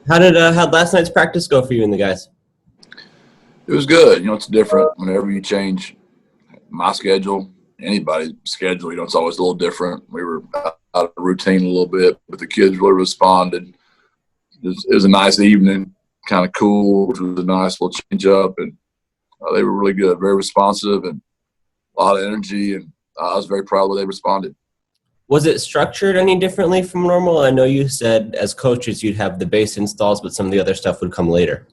How'd last night's practice go for you and the guys? It was good. It's different whenever you change my schedule, anybody's schedule. It's always a little different. We were out of routine a little bit, but the kids really responded. It was a nice evening, kind of cool, which was a nice little change up, and they were really good, very responsive, and a lot of energy, and I was very proud of the way they responded. Was it structured any differently from normal? I know you said as coaches you'd have the base installs, but some of the other stuff would come later.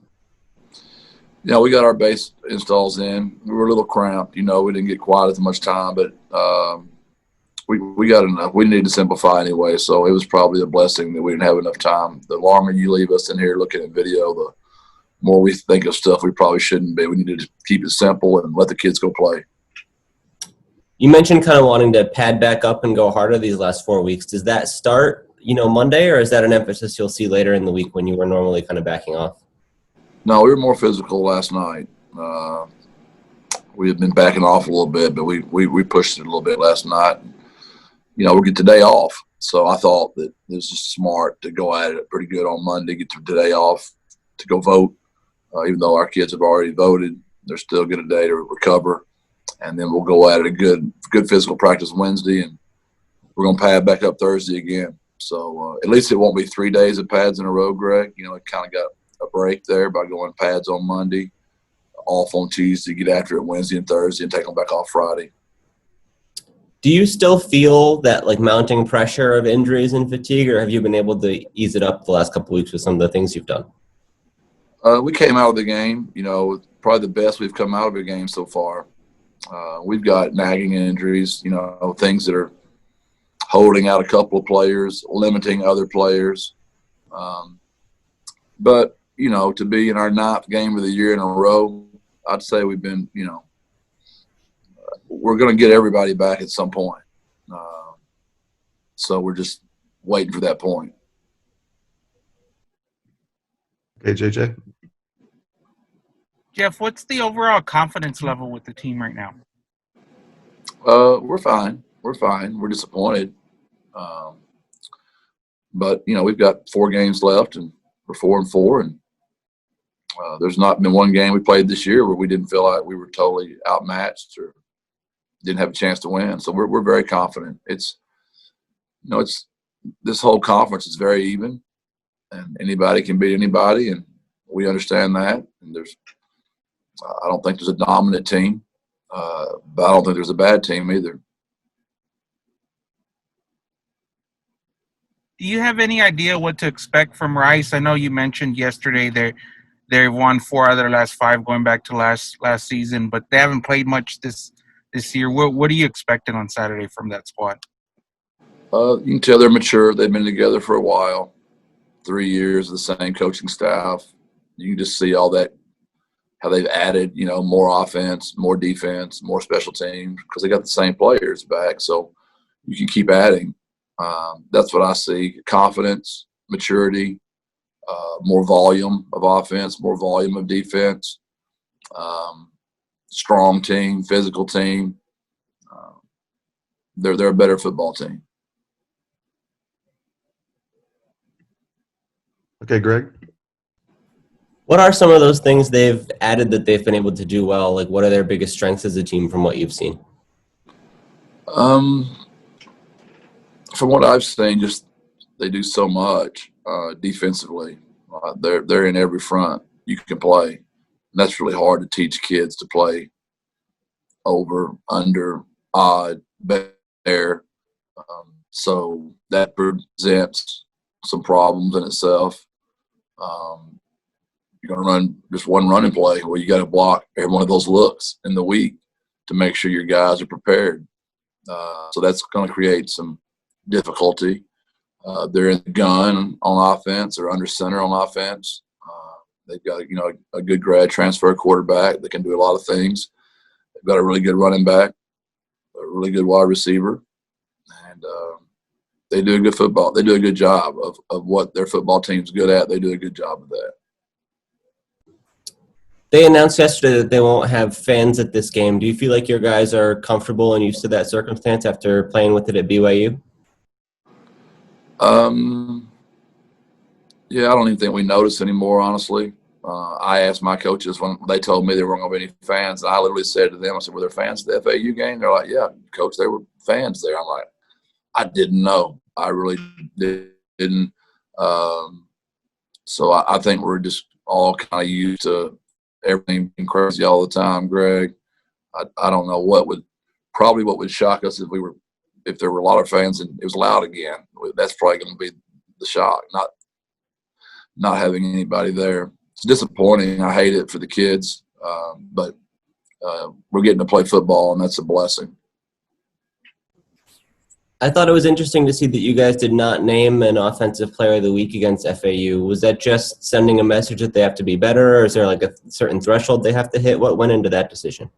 Yeah, we got our base installs in. We were a little cramped. We didn't get quite as much time, but we got enough. We needed to simplify anyway, so it was probably a blessing that we didn't have enough time. The longer you leave us in here looking at video, the more we think of stuff we probably shouldn't be. We need to keep it simple and let the kids go play. You mentioned kind of wanting to pad back up and go harder these last 4 weeks. Does that start, Monday, or is that an emphasis you'll see later in the week when you were normally kind of backing off? No, we were more physical last night. We had been backing off a little bit, but we pushed it a little bit last night. We'll get the day off. So I thought that it was just smart to go at it pretty good on Monday, get the day off to go vote. Even though our kids have already voted, they're still get a day to recover. And then we'll go at it a good physical practice Wednesday, and we're going to pad back up Thursday again. So at least it won't be 3 days of pads in a row, Greg. It kind of got a break there by going pads on Monday, off on Tuesday, get after it Wednesday and Thursday, and take them back off Friday. Do you still feel that mounting pressure of injuries and fatigue, or have you been able to ease it up the last couple of weeks with some of the things you've done? We came out of the game, probably the best we've come out of a game so far. We've got nagging injuries, things that are holding out a couple of players, limiting other players. But, to be in our 9th game of the year in a row, I'd say we've been, we're going to get everybody back at some point. So we're just waiting for that point. Okay, JJ. Jeff, what's the overall confidence level with the team right now? We're fine. We're disappointed. But, we've got 4 games left, and we're 4-4. And there's not been one game we played this year where we didn't feel like we were totally outmatched or didn't have a chance to win. So we're very confident. It's this whole conference is very even, and anybody can beat anybody, and we understand that. And I don't think there's a dominant team, but I don't think there's a bad team either. Do you have any idea what to expect from Rice? I know you mentioned yesterday they won 4 out of their last 5 going back to last season, but they haven't played much this year. What are you expecting on Saturday from that squad? You can tell they're mature. They've been together for a while, 3 years, the same coaching staff. You can just see all that, how they've added, more offense, more defense, more special teams, because they got the same players back. So you can keep adding. That's what I see: confidence, maturity, more volume of offense, more volume of defense, strong team, physical team. They're a better football team. Okay, Greg. What are some of those things they've added that they've been able to do well? What are their biggest strengths as a team from what you've seen? From what I've seen, just they do so much defensively. They're in every front you can play. And that's really hard to teach kids to play over, under, odd, bare. So that presents some problems in itself. You're going to run just one running play. Well, you got to block every one of those looks in the week to make sure your guys are prepared. So that's going to create some difficulty. They're in the gun on offense or under center on offense. They've got a good grad transfer quarterback that can do a lot of things. They've got a really good running back, a really good wide receiver, and they do a good football. They do a good job of what their football team's good at. They do a good job of that. They announced yesterday that they won't have fans at this game. Do you feel like your guys are comfortable and used to that circumstance after playing with it at BYU? Yeah, I don't even think we noticed anymore, honestly. I asked my coaches when they told me there weren't going to be any fans, and I literally said to them, I said, "Were there fans at the FAU game?" They're like, "Yeah, coach, there were fans there." I'm like, I didn't know. I really didn't. Um, so I think we're just all kind of used to everything being crazy all the time, Greg. I don't know what would shock us if there were a lot of fans and it was loud again. That's probably going to be the shock, not having anybody there. It's disappointing. I hate it for the kids, but we're getting to play football, and that's a blessing. I thought it was interesting to see that you guys did not name an offensive player of the week against FAU. Was that just sending a message that they have to be better, or is there like a certain threshold they have to hit? What went into that decision?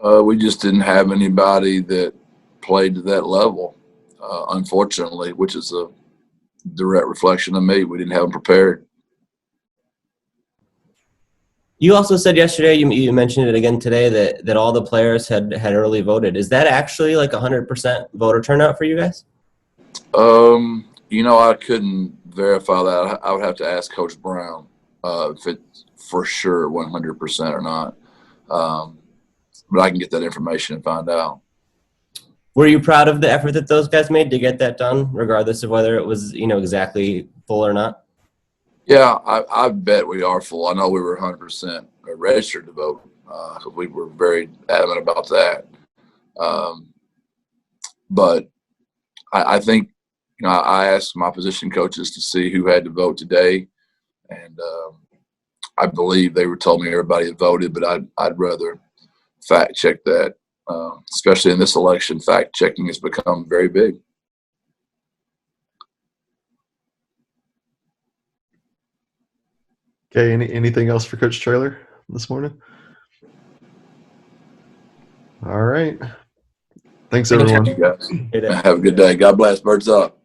We just didn't have anybody that played to that level, unfortunately, which is a direct reflection of me. We didn't have them prepared. You also said yesterday, you mentioned it again today, that all the players had early voted. Is that actually like 100% voter turnout for you guys? I couldn't verify that. I would have to ask Coach Brown if it's for sure 100% or not. But I can get that information and find out. Were you proud of the effort that those guys made to get that done, regardless of whether it was, exactly full or not? Yeah, I bet we are full. I know we were 100% registered to vote. We were very adamant about that. But I think, I asked my position coaches to see who had to vote today, and I believe they told me everybody had voted, but I'd rather fact check that, especially in this election. Fact checking has become very big. Okay, anything else for Coach Traylor this morning? All right. Thanks, Thanks, everyone. You guys Good day. have a good day. God bless. Birds up.